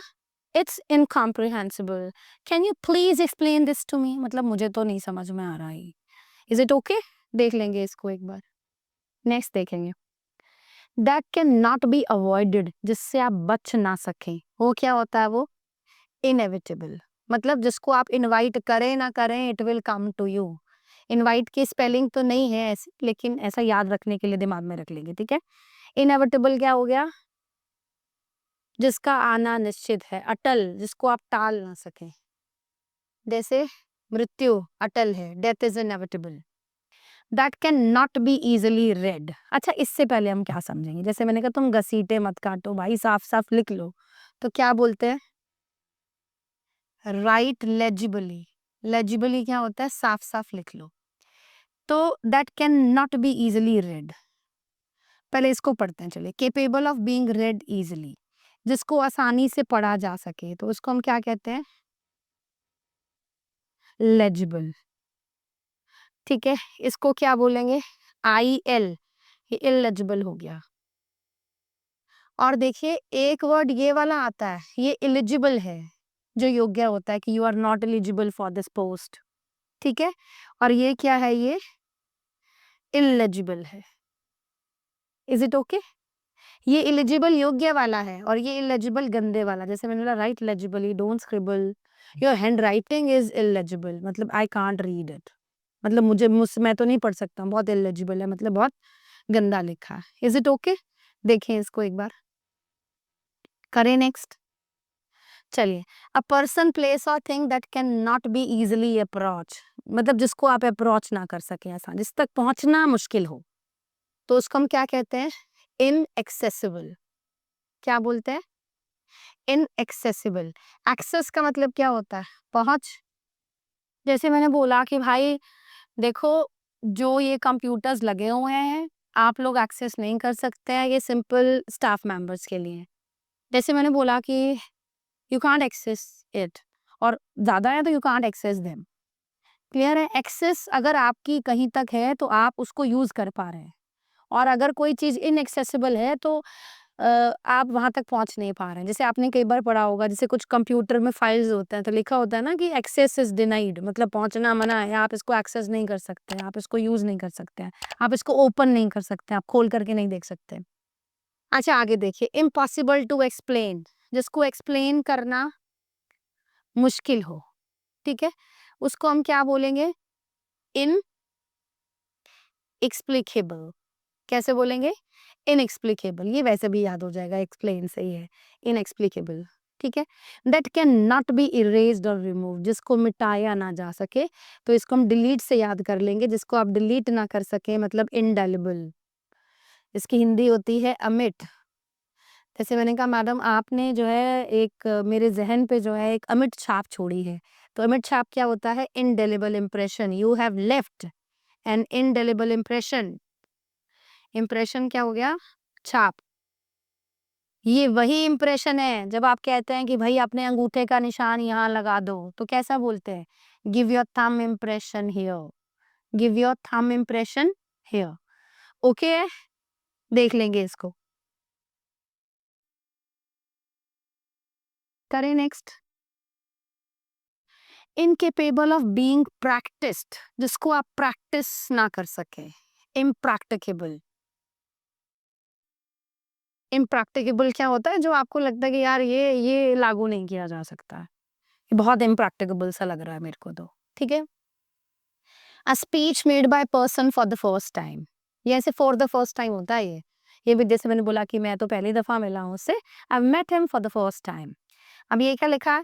it's incomprehensible, can you please explain this to me, मतलब मुझे तो नहीं समझ में आ रहा है। Is it okay? देख लेंगे इसको एक बार। नेक्स्ट देखेंगे, that can not be avoided, जिससे आप बच ना सकें, वो क्या होता है? वो इनएविटेबल। मतलब जिसको आप इनवाइट करें ना करें it will come to you. Invite की स्पेलिंग तो नहीं है ऐसी, लेकिन ऐसा याद रखने के लिए दिमाग में रख लेंगे, ठीक है। इनएविटेबल क्या हो गया? जिसका आना निश्चित है, अटल, जिसको आप टाल ना सकें। जैसे मृत्यु अटल है, death is inevitable. That can not be easily red. अच्छा इससे पहले हम क्या समझेंगे? जैसे मैंने कहा तुम घसीटे मत काटो भाई, साफ साफ लिख लो। तो क्या बोलते हैं? राइट लेजिबली। लेजिबली क्या होता है? साफ साफ लिख लो। तो that can not be easily red, पहले इसको पढ़ते हैं चलिए। Capable of being red easily, जिसको आसानी से पढ़ा जा सके, तो उसको हम क्या कहते हैं? लेजिबल। ठीक है, इसको क्या बोलेंगे? आई एल, ये इलेजिबल हो गया। और देखिए एक वर्ड ये वाला आता है, ये एलिजिबल है, जो योग्य होता है कि you are not eligible for this post. ठीक है, और ये क्या है? ये इलेजिबल है। Is it okay? ये एलिजिबल योग्य वाला है और ये इलेजिबल गंदे वाला। जैसे मैंने बोला write legibly, don't scribble, your hand writing is illegible, मतलब आई कांट रीड इट, मतलब मैं तो नहीं पढ़ सकता हूँ, बहुत इलेजिबल है, मतलब बहुत गंदा लिखा है। Is it okay? देखें इसको एक बार, करें नेक्स्ट। चलिए, अ पर्सन प्लेस और thing that can not be easily approach, मतलब जिसको आप अप्रोच ना कर सके, आसान, जिस तक पहुंचना मुश्किल हो, तो उसको हम क्या कहते हैं? इनएक्सेसिबल। क्या बोलते हैं? इनएक्सेसिबल। एक्सेस का मतलब क्या होता है? पहुंच। जैसे मैंने बोला कि भाई देखो, जो ये कंप्यूटर्स लगे हुए हैं आप लोग एक्सेस नहीं कर सकते हैं, ये सिंपल स्टाफ मेंबर्स के लिए। जैसे मैंने बोला कि यू कांट एक्सेस इट, और ज्यादा है तो you can't access them. Clear है? एक्सेस अगर आपकी कहीं तक है तो आप उसको यूज कर पा रहे हैं, और अगर कोई चीज इनएक्सेसिबल है तो आप वहाँ तक पहुँच नहीं पा रहे हैं। जैसे आपने कई बार पढ़ा होगा, जैसे कुछ कंप्यूटर में फाइल्स होते हैं तो लिखा होता है ना कि एक्सेस इज डिनाइड, मतलब पहुँचना मना है, आप इसको एक्सेस नहीं कर सकते हैं, आप इसको यूज नहीं कर सकते हैं, आप इसको ओपन नहीं कर सकते, आप खोल करके नहीं देख सकते। अच्छा आगे देखिए, इम्पॉसिबल टू एक्सप्लेन, जिसको एक्सप्लेन करना मुश्किल हो। ठीक है, उसको हम क्या बोलेंगे? इन एक्सप्लिकेबल। कैसे बोलेंगे? इनएक्सप्लिकेबल। ये वैसे भी याद हो जाएगा, एक्सप्लेन सही है, इनएक्सप्लिकेबल। ठीक है, that can not B erased और रिमूव, जिसको मिटाया ना जा सके, तो इसको हम डिलीट से याद कर लेंगे। जिसको आप डिलीट ना कर सके मतलब इनडेलिबल। इसकी हिंदी होती है अमिट। जैसे मैंने कहा मैडम आपने जो है एक मेरे जहन पे जो है एक अमिट छाप छोड़ी है, तो अमिट छाप क्या होता है? Indelible impression. You have left N indelible impression. Impression क्या हो गया? छाप। ये वही इम्प्रेशन है जब आप कहते हैं कि भाई अपने अंगूठे का निशान यहाँ लगा दो, तो कैसा बोलते हैं? Give your thumb impression here, give your thumb impression here. Okay, देख लेंगे इसको, करें next. Incapable of being practised, जिसको आप प्रैक्टिस ना कर सके, इम्प्रैक्टिकेबल। इम्प्रैक्टिकेबल क्या होता है? जो आपको लगता है कि यार ये लागू नहीं किया जा सकता है। ये बहुत इम्प्रैक्टिकेबल सा लग रहा है मेरे को तो, ठीक है? अ speech made by person for the first time. ये ऐसे फॉर द फर्स्ट टाइम होता है ये। ये भी जैसे मैंने बोला कि मैं तो पहली दफ़ा मिला हूँ उससे, I met him for the first time. अब ये क्या लिखा है?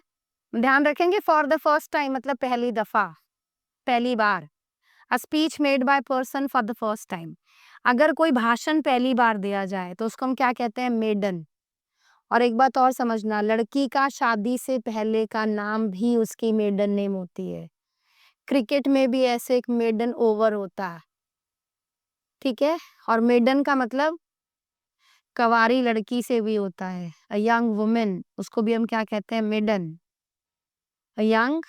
ध्यान रखेंगे फॉर द फर्स्ट टाइम मतलब पहली दफ़ा, पहली बार। A speech made by person for the first time. अगर कोई भाषण पहली बार दिया जाए तो उसको हम क्या कहते हैं? मेडन। और एक बात और समझना, लड़की का शादी से पहले का नाम भी उसकी मेडन नेम होती है। क्रिकेट में भी ऐसे एक मेडन ओवर होता है, ठीक है? और मेडन का मतलब कँवारी लड़की से भी होता है। अ यंग वुमन, उसको भी हम क्या कहते हैं? Maiden. A young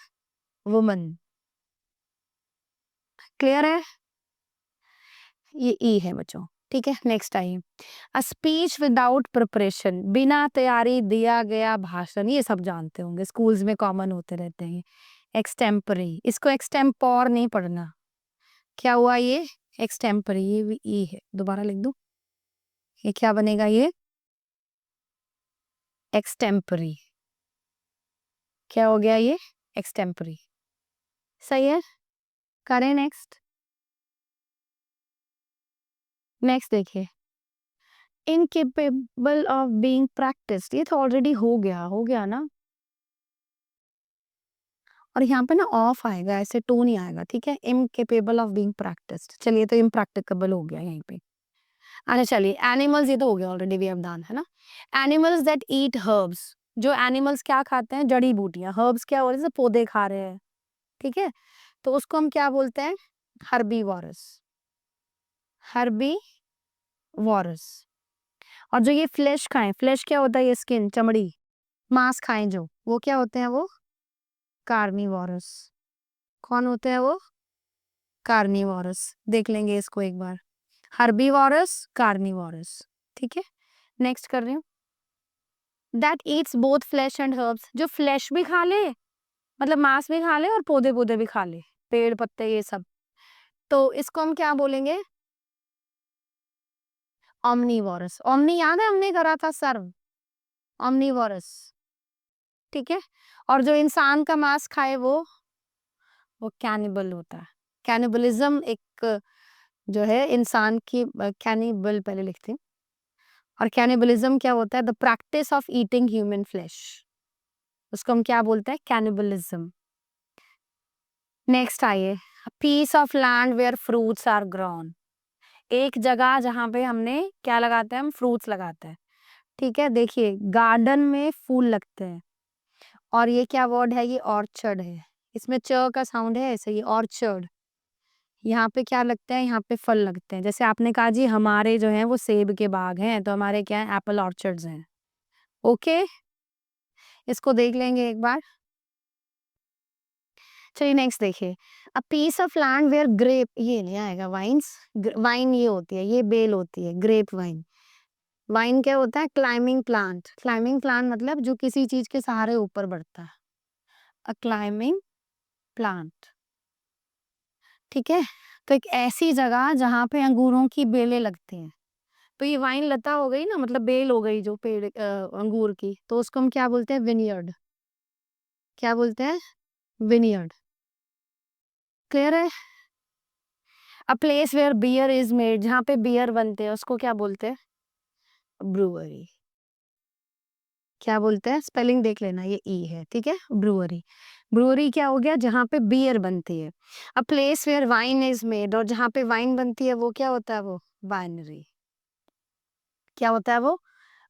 woman. Clear है? ये ई है बच्चों, ठीक है? नेक्स्ट आइए। अ स्पीच विदाउट प्रिपरेशन, बिना तैयारी दिया गया भाषण, ये सब जानते होंगे, स्कूल्स में कॉमन होते रहते हैं। एक्सटेम्परी, इसको एक्सटेम्पोर नहीं पढ़ना। क्या हुआ ये? एक्सटेम्परी, ये भी ई है। दोबारा लिख दूं? ये क्या बनेगा ये? एक्सटेम्परी। क्या हो गया ये? एक्सटेम्परी। सही है? करें नेक्स्ट। नेक्स्ट देखिए। इनकेपेबल ऑफ बीइंग प्रैक्टिस्ड, ये तो ऑलरेडी हो गया ना? और यहाँ पे ना ऑफ आएगा, ऐसे टू नहीं आएगा, ठीक है? इनकेपेबल ऑफ बीइंग प्रैक्टिस्ड, चलिए तो इम्प्रैक्टिकेबल हो गया यहीं पे। अच्छा चलिए, एनिमल्स ये तो हो गया ऑलरेडी, वी हैव डन, है ना? एनिमल्स दैट ईट हर्ब्स, जो एनिमल्स क्या खाते हैं? जड़ी बूटियां। हर्ब्स क्या हो रहे हैं? जैसे पौधे खा रहे हैं, ठीक है? तो उसको हम क्या बोलते हैं? हर्बीवोरस। हर्बीवोरस। और जो ये फ्लेश खाएं, फ्लेश क्या होता है? ये स्किन, चमड़ी, मांस खाएं जो, वो क्या होते हैं? वो कार्निवोरस। कौन होते हैं वो? कार्निवोरस। देख लेंगे इसको एक बार। हर्बीवोरस, कार्निवोरस, ठीक है? नेक्स्ट कर रही हूँ। That eats both flesh and herbs, जो फ्लेश भी खा ले, मतलब मांस भी खा ले और पौधे पौधे भी खा ले, पेड़ पत्ते ये सब, तो इसको हम क्या बोलेंगे? ऑमनीवोरस। ओमनी याद है हमने करा था सर्व, ऑमनीवोरस, ठीक है? और जो इंसान का मांस खाए वो कैनिबल होता है। कैनिबलिज्म एक जो है इंसान की, कैनिबल पहले लिखते हैं। और कैनिबलिज्म क्या होता है? The practice of eating human flesh, उसको हम क्या बोलते हैं? कैनिबलिज्म। नेक्स्ट आइए। Piece of land where fruits are grown, एक जगह जहाँ पे हमने क्या लगाते हैं? हम फ्रूट्स लगाते हैं, ठीक है? देखिए गार्डन में फूल लगते हैं, और ये क्या वर्ड है? ये ऑर्चर्ड है। इसमें च का साउंड है, ऐसे, ये ऑर्चर्ड। यहाँ पे क्या लगता है? यहाँ पे फल लगते हैं। जैसे आपने कहा जी हमारे जो हैं वो सेब के बाग हैं, तो हमारे क्या है? एप्पल ऑर्चर्ड्स हैं। ओके, इसको देख लेंगे एक बार। चलिए नेक्स्ट देखिए। A piece of land where grape, ये नहीं आएगा, वाइन्स। वाइन ये होती है, ये बेल होती है, ग्रेप वाइन। वाइन क्या होता है? Climbing plant. क्लाइंबिंग प्लांट मतलब जो किसी चीज के सहारे ऊपर बढ़ता है। अ क्लाइंबिंग प्लांट, ठीक है? तो एक ऐसी जगह जहाँ पे अंगूरों की बेलें लगती हैं, तो ये वाइन लता हो गई ना, मतलब बेल हो गई जो पेड़, अंगूर की, तो उसको हम क्या बोलते हैं? विनयर्ड। क्या बोलते हैं? विनयर्ड। क्लियर है? A place where beer is made, जहाँ पे बियर बनते हैं उसको क्या बोलते हैं? ब्रूअरी। क्या बोलते हैं? स्पेलिंग देख लेना, ये ई है, ठीक है? ब्रूअरी। ब्रूअरी क्या हो गया? जहाँ पे बियर बनती है। A place where wine is made, और जहाँ पे वाइन बनती है वो क्या होता है? वो वाइनरी। क्या होता है वो?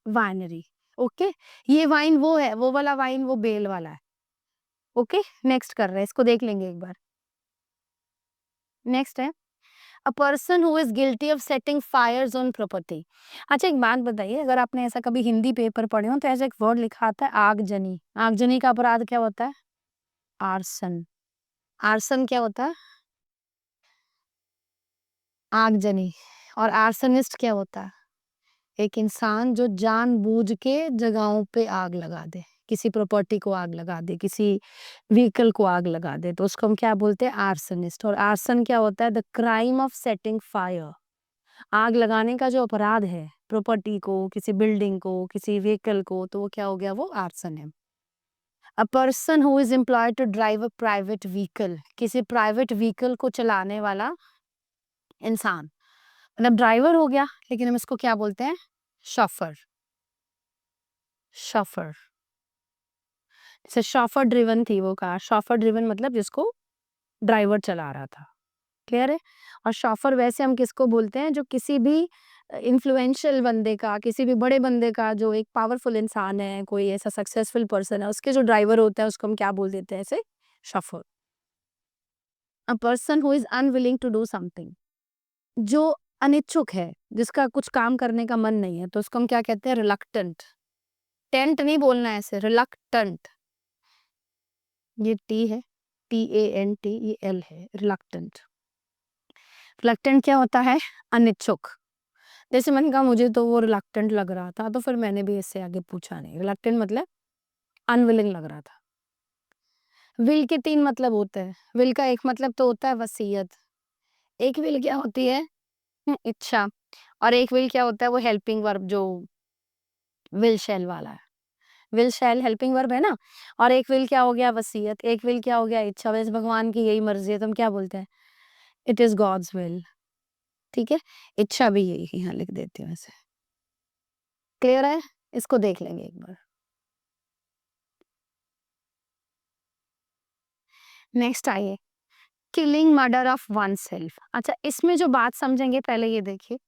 वाइनरी। ओके, ये वाइन वो है, वो वाला वाइन वो बेल वाला है। ओके, नेक्स्ट कर रहे हैं, इसको देख लेंगे एक बार। नेक्स्ट है। A person who is guilty of setting fires on property. अच्छा एक बात बताइए, अगर आपने ऐसा कभी हिंदी पेपर पढ़े हो तो ऐसा एक वर्ड लिखा आता है आगजनी। आगजनी का अपराध क्या होता है? आर्सन। आर्सन क्या होता है? आगजनी। और आर्सनिस्ट क्या होता है? एक इंसान जो जानबूझ के जगहों पे आग लगा दे, किसी प्रॉपर्टी को आग लगा दे, किसी व्हीकल को आग लगा दे, तो उसको हम क्या बोलते हैं? आर्सनिस्ट। और आर्सन क्या होता है? The crime of setting fire. आग लगाने का जो अपराध है प्रॉपर्टी को, किसी बिल्डिंग को, किसी व्हीकल को, तो वो क्या हो गया, वो आर्सन है। A person who is employed to drive a private vehicle, किसी प्राइवेट व्हीकल को चलाने वाला इंसान, मतलब ड्राइवर हो गया, लेकिन हम इसको क्या बोलते हैं, शॉफर। शॉफर, जैसे शॉफर ड्रिवन थी वो कार, शॉफर ड्रिवन मतलब जिसको ड्राइवर चला रहा था, क्लियर है। और शॉफर वैसे हम किसको बोलते हैं, जो किसी भी इन्फ्लुएंशियल बंदे का, किसी भी बड़े बंदे का, जो एक पावरफुल इंसान है, कोई ऐसा सक्सेसफुल पर्सन है, उसके जो ड्राइवर होता है उसको हम क्या बोल देते हैं, ऐसे chauffeur. A person who is unwilling to do something, जो अनिच्छुक है, जिसका कुछ काम करने का मन नहीं है, तो उसको हम क्या कहते हैं, रिलक्टेंट। टेंट नहीं बोलना है, ऐसे रिलक्टेंट, ये टी है, TANT, ये L है, रिलक्टेंट। रिलक्टेंट क्या होता है, अनिच्छुक। जैसे मैंने कहा मुझे तो वो रिलक्टेंट लग रहा था, तो फिर मैंने भी इससे आगे पूछा नहीं। रिलक्टेंट मतलब अनविलिंग लग रहा था। विल के 3 मतलब होते हैं। विल का एक मतलब तो होता है वसीयत, एक विल क्या होती है, इच्छा, और एक विल क्या होता है, वो हेल्पिंग वर्ब जो विल शैल वाला है। विल शैल हेल्पिंग वर्ब है ना, और एक विल क्या हो गया, वसीयत, एक विल क्या हो गया, इच्छा। वैसे भगवान की यही मर्जी है, तो हम क्या बोलते हैं, इट इज गॉड्स विल, ठीक है। इच्छा भी यही यहाँ लिख देती हूँ ऐसे, क्लियर है। इसको देख लेंगे एक बार। नेक्स्ट आइए, killing murder of one self. अच्छा, इसमें जो बात समझेंगे पहले ये देखिए,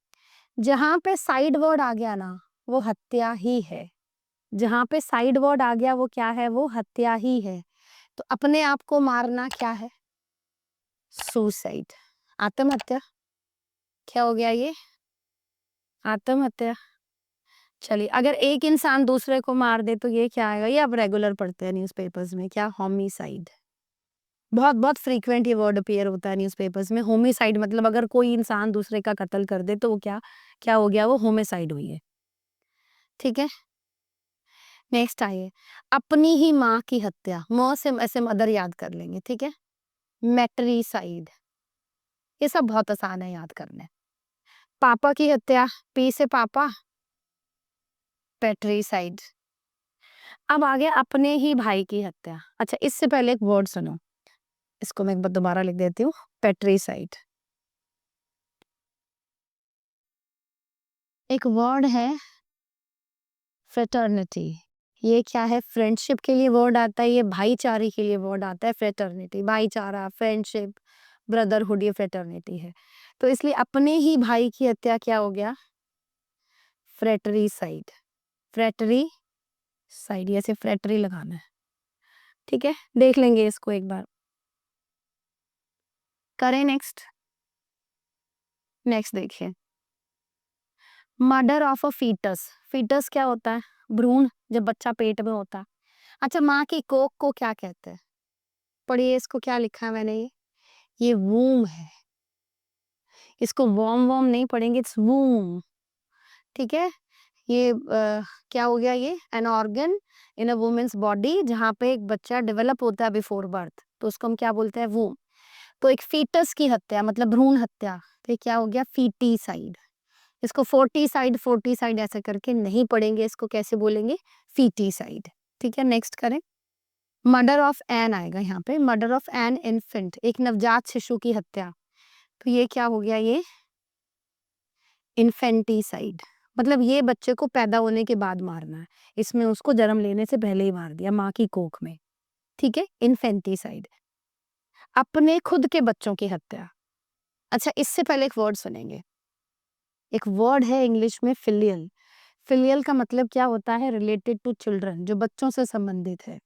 जहां पे साइड वर्ड आ गया ना, वो हत्या ही है। जहां पे साइड वर्ड आ गया वो क्या है, वो हत्या ही है। तो अपने आप को मारना क्या है, सुसाइड, आत्महत्या। क्या हो गया ये, आत्महत्या। चलिए, अगर एक इंसान दूसरे को मार दे तो ये क्या आएगा, ये आप रेगुलर पढ़ते हैं न्यूज़पेपर्स में, क्या, होमिसाइड। बहुत बहुत फ्रीक्वेंट ये वर्ड अपीयर होता है न्यूज़पेपर्स में, होमिसाइड मतलब अगर कोई इंसान दूसरे का कत्ल कर दे तो वो क्या, क्या हो गया, वो होमिसाइड हुई है, ठीक है। नेक्स्ट आइए, अपनी ही माँ की हत्या, मौ से ऐसे मदर याद कर लेंगे, ठीक है। मैट्रीसाइड, ये सब बहुत आसान है याद करने। पापा की हत्या, पी से पापा, पैट्रीसाइड। अब आ गया अपने ही भाई की हत्या। अच्छा, इससे पहले एक वर्ड सुनो, इसको मैं एक बार दोबारा लिख देती हूँ, पैट्रीसाइड। एक वर्ड है फ्रेटर्निटी, ये क्या है, फ्रेंडशिप के लिए वर्ड आता है, ये भाईचारे के लिए वर्ड आता है, फ्रेटर्निटी, भाईचारा, फ्रेंडशिप, ब्रदरहुड, ये फ्रेटर्निटी है। तो इसलिए अपने ही भाई की हत्या क्या हो गया, फ्रेटरीसाइड। फ्रेटरी साइड, ऐसे फ्रेटरी लगाना है, ठीक है। देख लेंगे इसको एक बार, करें नेक्स्ट। नेक्स्ट देखिए, murder of a foetus. Foetus क्या होता है, भ्रूण, जब बच्चा पेट में होता है। अच्छा, माँ की कोख को क्या कहते हैं, पढ़िए इसको, क्या लिखा है मैंने, ये वूम है। इसको वॉम वॉम नहीं पढ़ेंगे, इट्स वूम, ठीक है। ये क्या हो गया, ये an organ in a woman's body, जहाँ पे एक बच्चा डेवलप होता है बिफोर बर्थ, तो उसको हम क्या बोलते हैं, वूम। तो एक फीटस की हत्या मतलब भ्रूण हत्या, तो ये क्या हो गया, फीटीसाइड। इसको फोर्टीसाइड ऐसे करके नहीं पढ़ेंगे, इसको कैसे बोलेंगे, फीटीसाइड, ठीक है। नेक्स्ट करें, मर्डर ऑफ एन आएगा यहाँ पे, मर्डर ऑफ एन इन्फेंट, एक नवजात शिशु की हत्या, तो ये क्या हो गया, ये इन्फेंटिसाइड, मतलब ये बच्चे को पैदा होने के बाद मारना है, इसमें उसको जन्म लेने से पहले ही मार दिया माँ की कोख में, ठीक है, इन्फेंटिसाइड। अपने खुद के बच्चों की हत्या। अच्छा, इससे पहले एक वर्ड सुनेंगे, एक वर्ड है इंग्लिश में फिलियल। फिलियल का मतलब क्या होता है, रिलेटेड टू चिल्ड्रन, जो बच्चों से संबंधित है।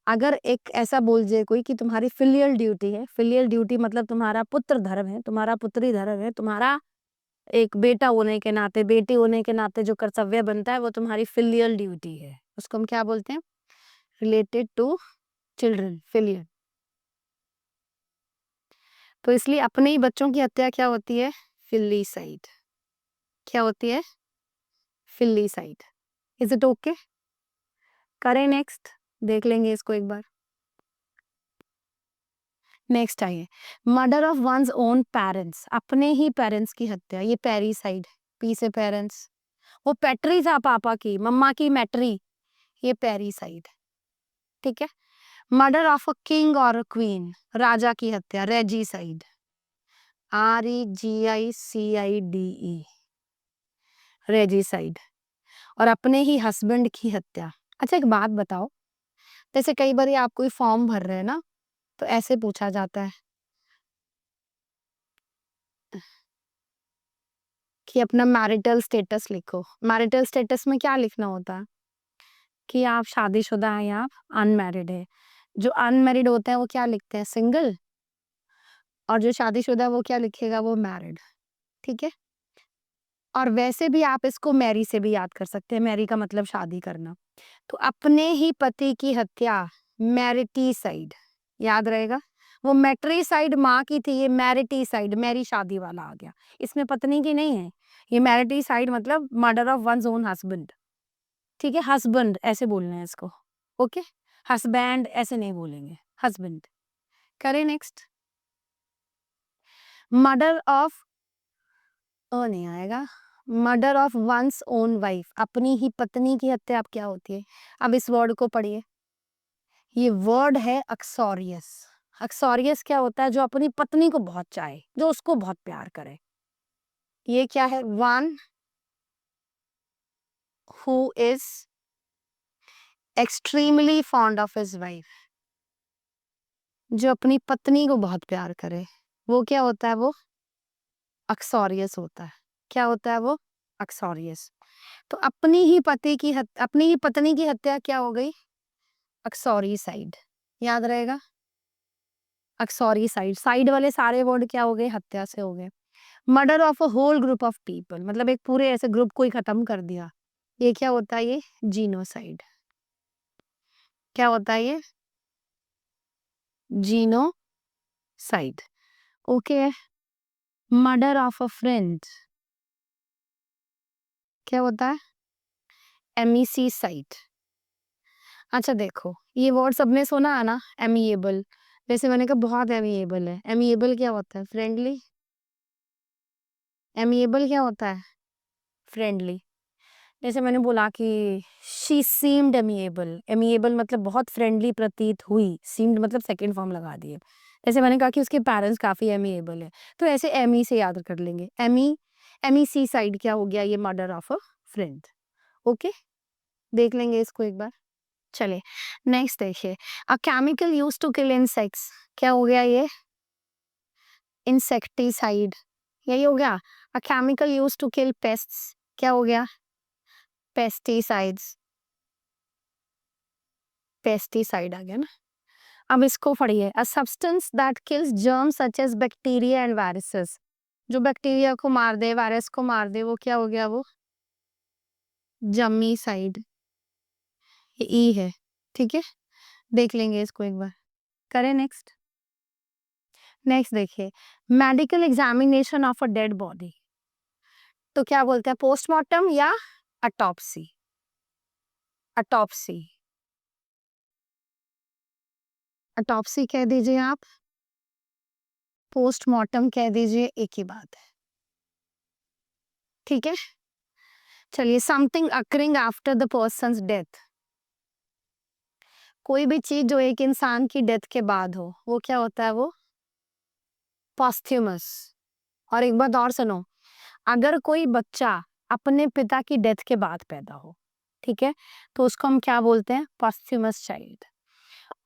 अगर एक ऐसा बोल जाए कोई कि तुम्हारी फिलियल ड्यूटी है, फिलियल ड्यूटी मतलब तुम्हारा पुत्र धर्म है, तुम्हारा पुत्री धर्म है, तुम्हारा एक बेटा होने के नाते, बेटी होने के नाते जो कर्तव्य बनता है वो तुम्हारी फिलियल ड्यूटी है, उसको हम क्या बोलते हैं, रिलेटेड टू चिल्ड्रन, फिलियल। तो इसलिए अपने ही बच्चों की हत्या क्या होती है, फिलीसाइड। क्या होती है, फिलीसाइड। इज इट ओके, करें नेक्स्ट, देख लेंगे इसको एक बार। नेक्स्ट आइए, murder of one's own parents, अपने ही पेरेंट्स की हत्या, ये पेरीसाइड, पी से पेरेंट्स, वो पैट्री था पापा की, मम्मा की मैट्री, ये पेरीसाइड, ठीक है। मर्डर ऑफ अ किंग और अ क्वीन, राजा की हत्या, रेजीसाइड, REGICIDE, रेजीसाइड। और अपने ही हस्बैंड की हत्या। अच्छा एक बात बताओ, जैसे कई बार आप कोई फॉर्म भर रहे हैं ना, तो ऐसे पूछा जाता है कि अपना मैरिटल स्टेटस लिखो। मैरिटल स्टेटस में क्या लिखना होता है कि आप शादीशुदा हैं या आप अनमैरिड है। जो अनमैरिड होते हैं वो क्या लिखते हैं, सिंगल, और जो शादीशुदा है वो क्या लिखेगा, वो मैरिड, ठीक है। और वैसे भी आप इसको मैरी से भी याद कर सकते हैं, मैरी का मतलब शादी करना। तो अपने ही पति की हत्या, मैरिटीसाइड, याद रहेगा। वो मैट्रीसाइड माँ की थी, ये मैरिटीसाइड, मैरी शादी वाला आ गया। इसमें पत्नी की नहीं है, ये मैरिटीसाइड मतलब murder of one's own husband, ठीक है। हस्बैंड ऐसे बोलना है इसको, ओके। हस्बैंड ऐसे नहीं बोलेंगे, हस्बैंड। करें नेक्स्ट, मर्डर ऑफ, ओ नहीं आएगा, murder of one's own wife, अपनी ही पत्नी की हत्या अब क्या होती है। अब इस वर्ड को पढ़िए, ये वर्ड है अक्सोरियस। अक्सोरियस क्या होता है, जो अपनी पत्नी को बहुत चाहे, जो उसको बहुत प्यार करे। ये क्या है, one who is extremely fond of his wife, जो अपनी पत्नी को बहुत प्यार करे, वो क्या होता है, वो अक्सोरियस होता है। क्या होता है वो, अक्सोरियस। तो अपनी ही अपनी ही पत्नी की हत्या क्या हो गई, अक्सोरीसाइड, याद रहेगा। अक्सोरीसाइड, साइड वाले सारे वर्ड क्या हो गए, हत्या से हो गए। Murder of a whole group of people, मतलब एक पूरे ऐसे ग्रुप को ही खत्म कर दिया, ये क्या होता है, ये जीनोसाइड। क्या होता है ये, genocide, okay. Murder of a friend क्या होता है, एमिसीसाइड। अच्छा देखो, ये वर्ड सबने सुना है ना, एमिएबल, जैसे मैंने कहा बहुत एमिएबल है, एमिएबल क्या होता है, फ्रेंडली। एमिएबल क्या होता है, फ्रेंडली। जैसे मैंने बोला कि शी सीम्ड एमिएबल, एमिएबल मतलब बहुत फ्रेंडली प्रतीत हुई, सीम्ड मतलब सेकंड फॉर्म लगा दिए। जैसे मैंने कहा कि उसके पेरेंट्स काफी एमिएबल है, तो ऐसे एमी से याद कर लेंगे, एमी। एमी सी साइड क्या हो गया, ये murder of a friend, okay. देख लेंगे इसको एक बार, चले नेक्स्ट देखिए, a chemical use to kill insects, क्या हो गया ये, इंसेक्टिसाइड, यही हो गया। A chemical use to kill pests, क्या हो गया, पेस्टिसाइड्स, पेस्टिसाइड आ गया ना। अब इसको पढ़िए, a substance that kills germs such as bacteria and viruses, जो बैक्टीरिया को मार दे, वायरस को मार दे, वो क्या हो गया, वो जमीसाइड, ये ई है, ठीक है। देख लेंगे इसको एक बार, करें नेक्स्ट। नेक्स्ट देखिए, medical examination of a dead body, तो क्या बोलते हैं, पोस्टमार्टम या अटॉप्सी, अटॉप्सी, अटॉप्सी कह दीजिए आप, पोस्टमार्टम कह दीजिए, एक ही बात है, ठीक है। चलिए, something occurring after the persons death, कोई भी चीज जो एक इंसान की डेथ के बाद हो, वो क्या होता है, वो पॉस्थ्यूमस। और एक बात और सुनो, अगर कोई बच्चा अपने पिता की डेथ के बाद पैदा हो, ठीक है, तो उसको हम क्या बोलते हैं, पॉस्थ्यूमस चाइल्ड।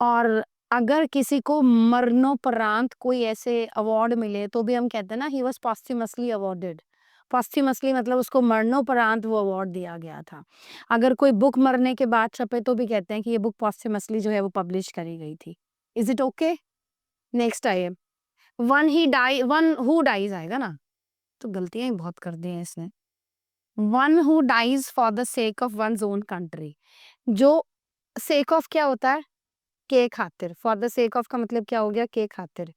और अगर किसी को मरणोपरांत कोई ऐसे अवार्ड मिले, तो भी हम कहते हैं ना, ही वाज पॉस्थ्यूमसली अवार्डेड। पॉस्थ्यूमसली मतलब उसको मरणोपरांत वो अवार्ड दिया गया था। अगर कोई बुक मरने के बाद छपे, तो भी कहते हैं कि ये बुक पॉस्थ्यूमसली जो है वो पब्लिश करी गई थी। इज इट ओके, नेक्स्ट आइए, वन हु डाइज आएगा ना, तो गलतियां ही बहुत कर दी हैं इसने। One who dies for the sake of one's own country, जो सेक ऑफ क्या होता है, के खातिर, फॉर द सेक ऑफ का मतलब क्या हो गया, के खातिर,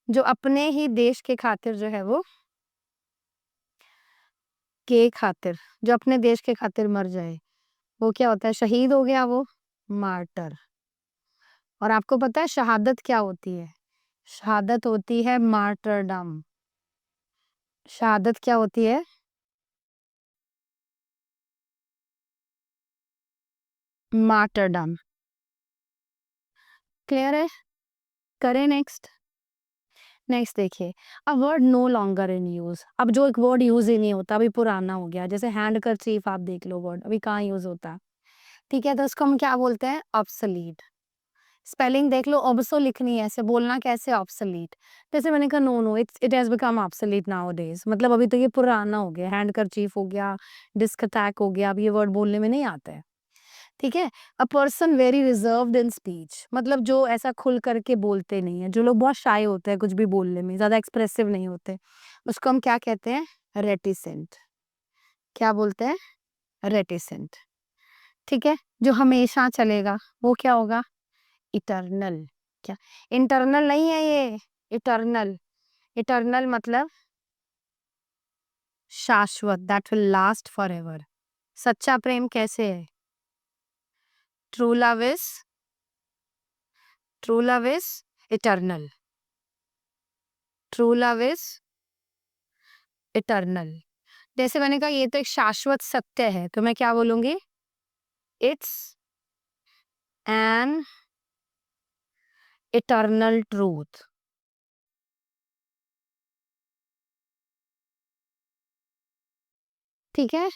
जो अपने ही देश के खातिर जो है वो, के खातिर, जो अपने देश के खातिर मर जाए, वो क्या होता है, शहीद हो गया, वो मार्टर। और आपको पता है शहादत क्या होती है, शहादत होती है मार्टरडम। शहादत क्या होती है? मार्टरडम। क्लियर है? करें नेक्स्ट। नेक्स्ट देखिए, a word no longer in use. अब जो एक वर्ड यूज ही नहीं होता, अभी पुराना हो गया, जैसे हैंड करचीफ आप देख लो, वर्ड अभी कहाँ यूज होता। ठीक है, तो उसको हम क्या बोलते हैं? ऑब्सोलीट। स्पेलिंग देख लो, ऑब्सो लिखनी है, ऐसे बोलना कैसे? ऑब्सोलीट। जैसे मैंने कहा no no, it has become obsolete nowadays, मतलब अभी तो ये पुराना हो गया। हैंड करचीफ हो गया, डिस्क अटैक हो गया, अब ये वर्ड बोलने में नहीं आता है। ठीक है। A person very reserved in speech, मतलब जो ऐसा खुल करके बोलते नहीं है, जो लोग बहुत शाय होते हैं कुछ भी बोलने में, ज्यादा एक्सप्रेसिव नहीं होते, उसको हम क्या कहते हैं? रेटिसेंट। क्या बोलते हैं? रेटिसेंट। ठीक है। जो हमेशा चलेगा वो क्या होगा? इटर्नल। क्या? इंटरनल नहीं है ये, इटर्नल। इटर्नल मतलब शाश्वत, that will last for ever. सच्चा प्रेम कैसे है? True love is, true love is eternal. True love is eternal. जैसे मैंने कहा ये तो एक शाश्वत सत्य है, तो मैं क्या बोलूंगी? It's an eternal truth. ठीक है,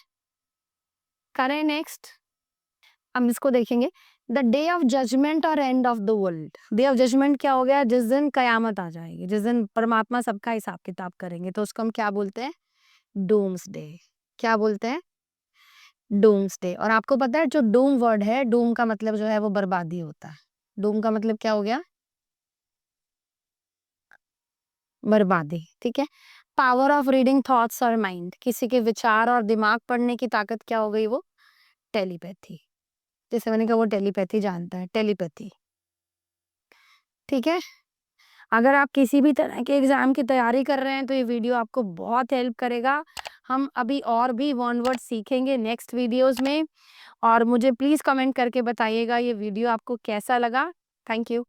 करें नेक्स्ट। हम इसको देखेंगे। द डे ऑफ जजमेंट और end of the world. Day of judgment क्या हो गया? जिस दिन कयामत आ जाएगी, जिस दिन परमात्मा सबका हिसाब किताब करेंगे, तो उसको हम क्या बोलते हैं? Doomsday. क्या बोलते हैं? Doomsday. और आपको पता है जो डूम वर्ड है, डूम का मतलब जो है वो बर्बादी होता है। डूम का मतलब क्या हो गया? बर्बादी। ठीक है। पावर ऑफ रीडिंग थॉट्स और माइंड, किसी के विचार और दिमाग पढ़ने की ताकत क्या हो गई? वो टेलीपैथी। जैसे मैंने कहा वो टेलीपैथी जानता है, टेलीपैथी। ठीक है। अगर आप किसी भी तरह के एग्जाम की तैयारी कर रहे हैं तो ये वीडियो आपको बहुत हेल्प करेगा। हम अभी और भी वन वर्ड सीखेंगे नेक्स्ट वीडियोस में, और मुझे प्लीज कमेंट करके बताइएगा ये वीडियो आपको कैसा लगा। Thank you.